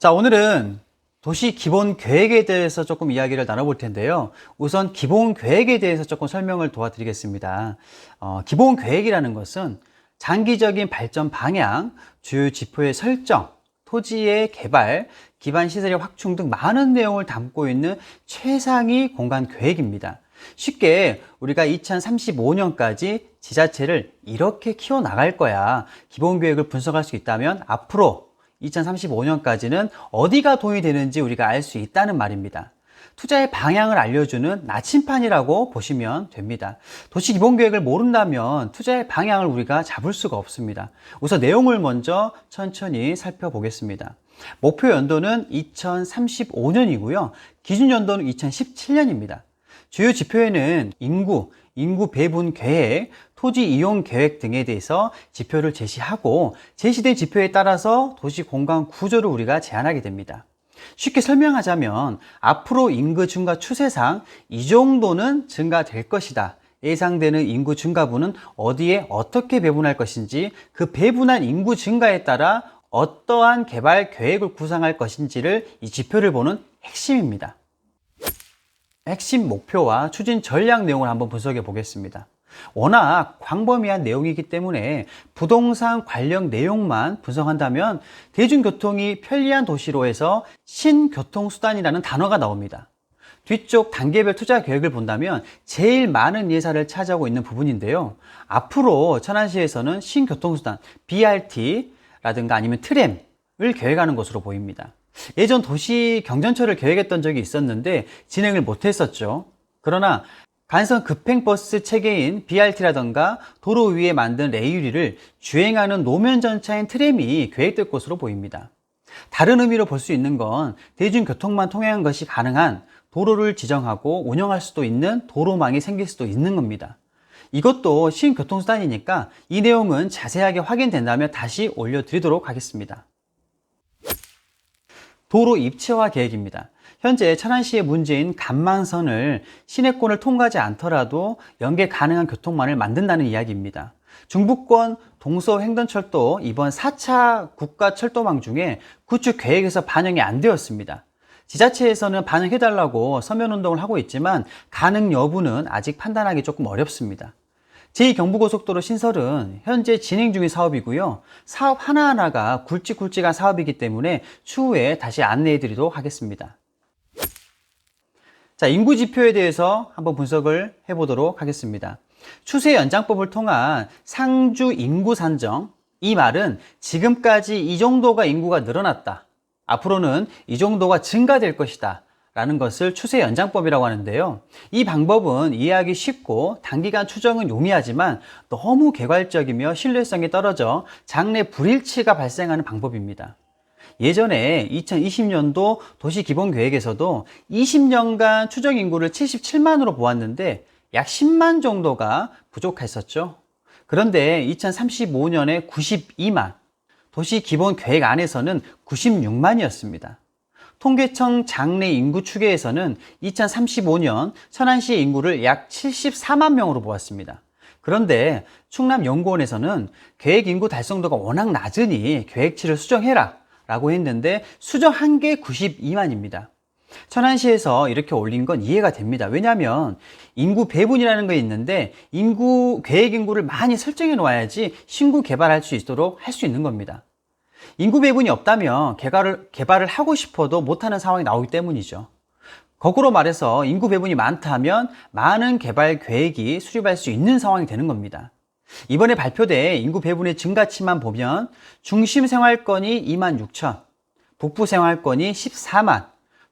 자, 오늘은 도시 기본 계획에 대해서 조금 이야기를 나눠볼 텐데요. 우선 기본 계획에 대해서 조금 설명을 도와드리겠습니다. 기본 계획이라는 것은 장기적인 발전 방향, 주요 지표의 설정, 토지의 개발, 기반 시설의 확충 등 많은 내용을 담고 있는 최상위 공간 계획입니다. 쉽게 우리가 2035년까지 지자체를 이렇게 키워나갈 거야. 기본 계획을 분석할 수 있다면 앞으로 2035년까지는 어디가 돈이 되는지 우리가 알 수 있다는 말입니다. 투자의 방향을 알려주는 나침판이라고 보시면 됩니다. 도시기본계획을 모른다면 투자의 방향을 우리가 잡을 수가 없습니다. 우선 내용을 먼저 천천히 살펴보겠습니다. 목표 연도는 2035년이고요. 기준 연도는 2017년입니다. 주요 지표에는 인구 배분 계획, 토지 이용 계획 등에 대해서 지표를 제시하고 제시된 지표에 따라서 도시 공간 구조를 우리가 제안하게 됩니다. 쉽게 설명하자면 앞으로 인구 증가 추세상 이 정도는 증가될 것이다. 예상되는 인구 증가분은 어디에 어떻게 배분할 것인지 그 배분한 인구 증가에 따라 어떠한 개발 계획을 구상할 것인지를 이 지표를 보는 핵심입니다. 핵심 목표와 추진 전략 내용을 한번 분석해 보겠습니다. 워낙 광범위한 내용이기 때문에 부동산 관련 내용만 분석한다면 대중교통이 편리한 도시로 해서 신교통수단이라는 단어가 나옵니다. 뒤쪽 단계별 투자 계획을 본다면 제일 많은 예산을 차지하고 있는 부분인데요. 앞으로 천안시에서는 신교통수단 BRT라든가 아니면 트램을 계획하는 것으로 보입니다. 예전 도시 경전철을 계획했던 적이 있었는데 진행을 못했었죠. 그러나 간선 급행버스 체계인 BRT라던가 도로 위에 만든 레일위를 주행하는 노면 전차인 트램이 계획될 것으로 보입니다. 다른 의미로 볼 수 있는 건 대중교통만 통행한 것이 가능한 도로를 지정하고 운영할 수도 있는 도로망이 생길 수도 있는 겁니다. 이것도 신교통수단이니까 이 내용은 자세하게 확인된다면 다시 올려드리도록 하겠습니다. 도로 입체화 계획입니다. 현재 천안시의 문제인 간망선을 시내권을 통과하지 않더라도 연계 가능한 교통망을 만든다는 이야기입니다. 중부권 동서횡단철도 이번 4차 국가철도망 중에 구축 계획에서 반영이 안 되었습니다. 지자체에서는 반영해달라고 서면운동을 하고 있지만 가능 여부는 아직 판단하기 조금 어렵습니다. 제2경부고속도로 신설은 현재 진행 중인 사업이고요. 사업 하나하나가 굵직굵직한 사업이기 때문에 추후에 다시 안내해 드리도록 하겠습니다. 자, 인구 지표에 대해서 한번 분석을 해보도록 하겠습니다. 추세 연장법을 통한 상주 인구 산정, 이 말은 지금까지 이 정도가 인구가 늘어났다. 앞으로는 이 정도가 증가될 것이다. 라는 것을 추세 연장법이라고 하는데요. 이 방법은 이해하기 쉽고 단기간 추정은 용이하지만 너무 개괄적이며 신뢰성이 떨어져 장래 불일치가 발생하는 방법입니다. 예전에 2020년도 도시기본계획에서도 20년간 추정 인구를 77만으로 보았는데 약 10만 정도가 부족했었죠. 그런데 2035년에 92만, 도시기본계획 안에서는 96만이었습니다. 통계청 장래 인구 추계에서는 2035년 천안시의 인구를 약 74만 명으로 보았습니다. 그런데 충남연구원에서는 계획 인구 달성도가 워낙 낮으니 계획치를 수정해라 라고 했는데 수정한 게 92만입니다. 천안시에서 이렇게 올린 건 이해가 됩니다. 왜냐하면 인구 배분이라는 게 있는데 계획 인구를 많이 설정해 놓아야지 신구 개발할 수 있도록 할 수 있는 겁니다. 인구 배분이 없다면 개발을 하고 싶어도 못하는 상황이 나오기 때문이죠. 거꾸로 말해서 인구 배분이 많다면 많은 개발 계획이 수립할 수 있는 상황이 되는 겁니다. 이번에 발표된 인구 배분의 증가치만 보면 중심 생활권이 2만 6천, 북부 생활권이 14만,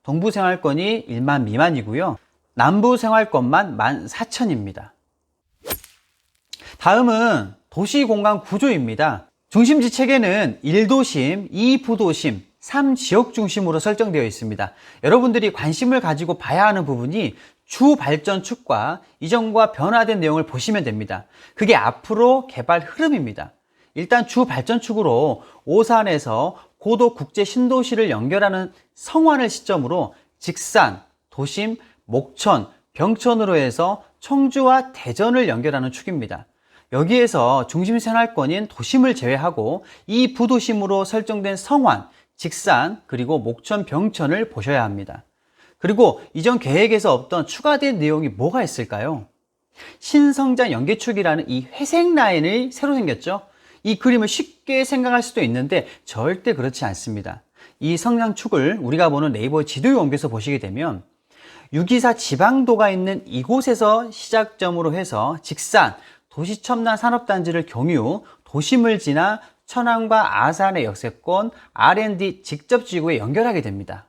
동부 생활권이 1만 미만이고요. 남부 생활권만 14,000입니다. 다음은 도시공간 구조입니다. 중심지 체계는 1도심, 2부도심, 3지역 중심으로 설정되어 있습니다. 여러분들이 관심을 가지고 봐야 하는 부분이 주 발전축과 이전과 변화된 내용을 보시면 됩니다. 그게 앞으로 개발 흐름입니다. 일단 주 발전축으로 오산에서 고도 국제 신도시를 연결하는 성완을 시점으로 직산, 도심, 목천, 병천으로 해서 청주와 대전을 연결하는 축입니다. 여기에서 중심 생활권인 도심을 제외하고 이 부도심으로 설정된 성완, 직산, 그리고 목천, 병천을 보셔야 합니다. 그리고 이전 계획에서 없던 추가된 내용이 뭐가 있을까요? 신성장 연계축이라는 이 회색 라인이 새로 생겼죠? 이 그림을 쉽게 생각할 수도 있는데 절대 그렇지 않습니다. 이 성장축을 우리가 보는 네이버 지도에 옮겨서 보시게 되면 624 지방도가 있는 이곳에서 시작점으로 해서 직산, 도시첨단 산업단지를 경유, 도심을 지나 천안과 아산의 역세권 R&D 직접지구에 연결하게 됩니다.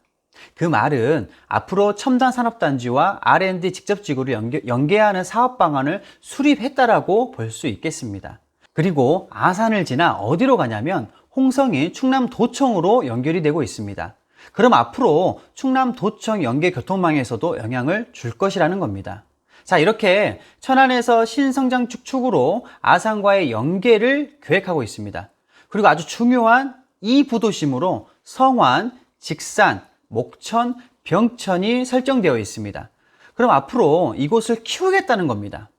그 말은 앞으로 첨단 산업단지와 R&D 직접지구를 연계하는 사업 방안을 수립했다라고 볼 수 있겠습니다. 그리고 아산을 지나 어디로 가냐면 홍성이 충남도청으로 연결이 되고 있습니다. 그럼 앞으로 충남도청 연계 교통망에서도 영향을 줄 것이라는 겁니다. 자, 이렇게 천안에서 신성장축 축으로 아산과의 연계를 계획하고 있습니다. 그리고 아주 중요한 이 부도심으로 성완, 직산, 목천, 병천이 설정되어 있습니다. 그럼 앞으로 이곳을 키우겠다는 겁니다.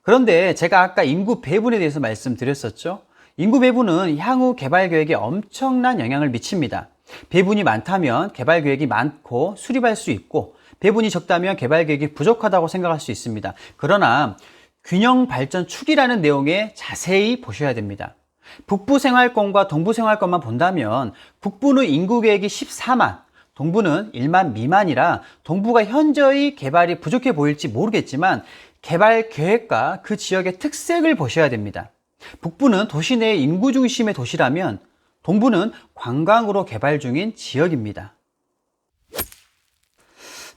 그런데 제가 아까 인구 배분에 대해서 말씀드렸었죠. 인구 배분은 향후 개발 계획에 엄청난 영향을 미칩니다. 배분이 많다면 개발 계획이 많고 수립할 수 있고, 배분이 적다면 개발 계획이 부족하다고 생각할 수 있습니다. 그러나 균형 발전 축이라는 내용에 자세히 보셔야 됩니다. 북부 생활권과 동부 생활권만 본다면 북부는 인구 계획이 14만, 동부는 1만 미만이라 동부가 현저히 개발이 부족해 보일지 모르겠지만 개발 계획과 그 지역의 특색을 보셔야 됩니다. 북부는 도시 내 인구 중심의 도시라면 동부는 관광으로 개발 중인 지역입니다.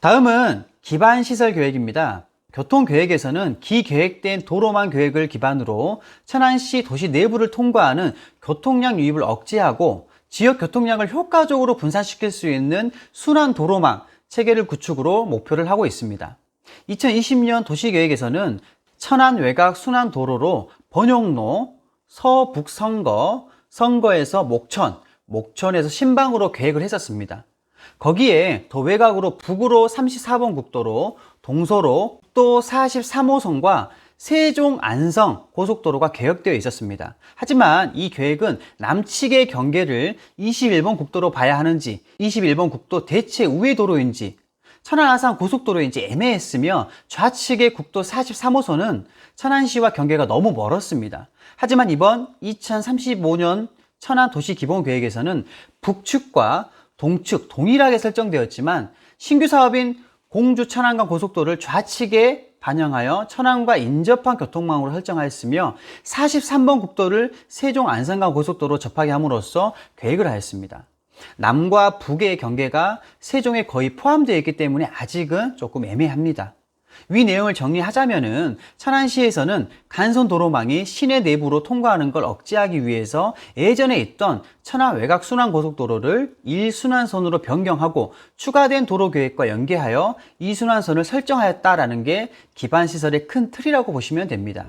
다음은 기반시설 계획입니다. 교통계획에서는 기계획된 도로망 계획을 기반으로 천안시 도시 내부를 통과하는 교통량 유입을 억제하고 지역 교통량을 효과적으로 분산시킬 수 있는 순환 도로망 체계를 구축으로 목표를 하고 있습니다. 2020년 도시계획에서는 천안 외곽 순환 도로로 번용로, 서북성거, 성거에서 목천, 목천에서 신방으로 계획을 했었습니다. 거기에 더 외곽으로 북으로 34번 국도로, 동서로 또 43호선과 세종 안성 고속도로가 계획되어 있었습니다. 하지만 이 계획은 남측의 경계를 21번 국도로 봐야 하는지 21번 국도 대체 우회 도로인지 천안 아산 고속도로인지 애매했으며 좌측의 국도 43호선은 천안시와 경계가 너무 멀었습니다. 하지만 이번 2035년 천안 도시기본계획에서는 북측과 동측 동일하게 설정되었지만 신규 사업인 공주 천안간 고속도로를 좌측에 반영하여 천안과 인접한 교통망으로 설정하였으며 43번 국도를 세종 안산간 고속도로 접하게 함으로써 계획을 하였습니다. 남과 북의 경계가 세종에 거의 포함되어 있기 때문에 아직은 조금 애매합니다. 위 내용을 정리하자면은 천안시에서는 간선 도로망이 시내 내부로 통과하는 걸 억제하기 위해서 예전에 있던 천안 외곽 순환 고속도로를 1순환선으로 변경하고 추가된 도로 계획과 연계하여 2순환선을 설정하였다라는 게 기반시설의 큰 틀이라고 보시면 됩니다.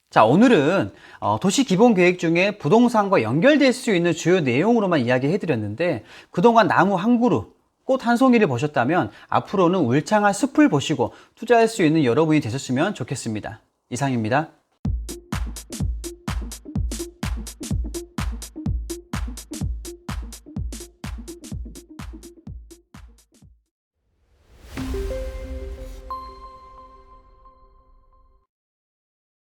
자, 오늘은 도시기본계획 중에 부동산과 연결될 수 있는 주요 내용으로만 이야기해 드렸는데 그동안 나무 한 그루, 꽃 한 송이를 보셨다면 앞으로는 울창한 숲을 보시고 투자할 수 있는 여러분이 되셨으면 좋겠습니다. 이상입니다.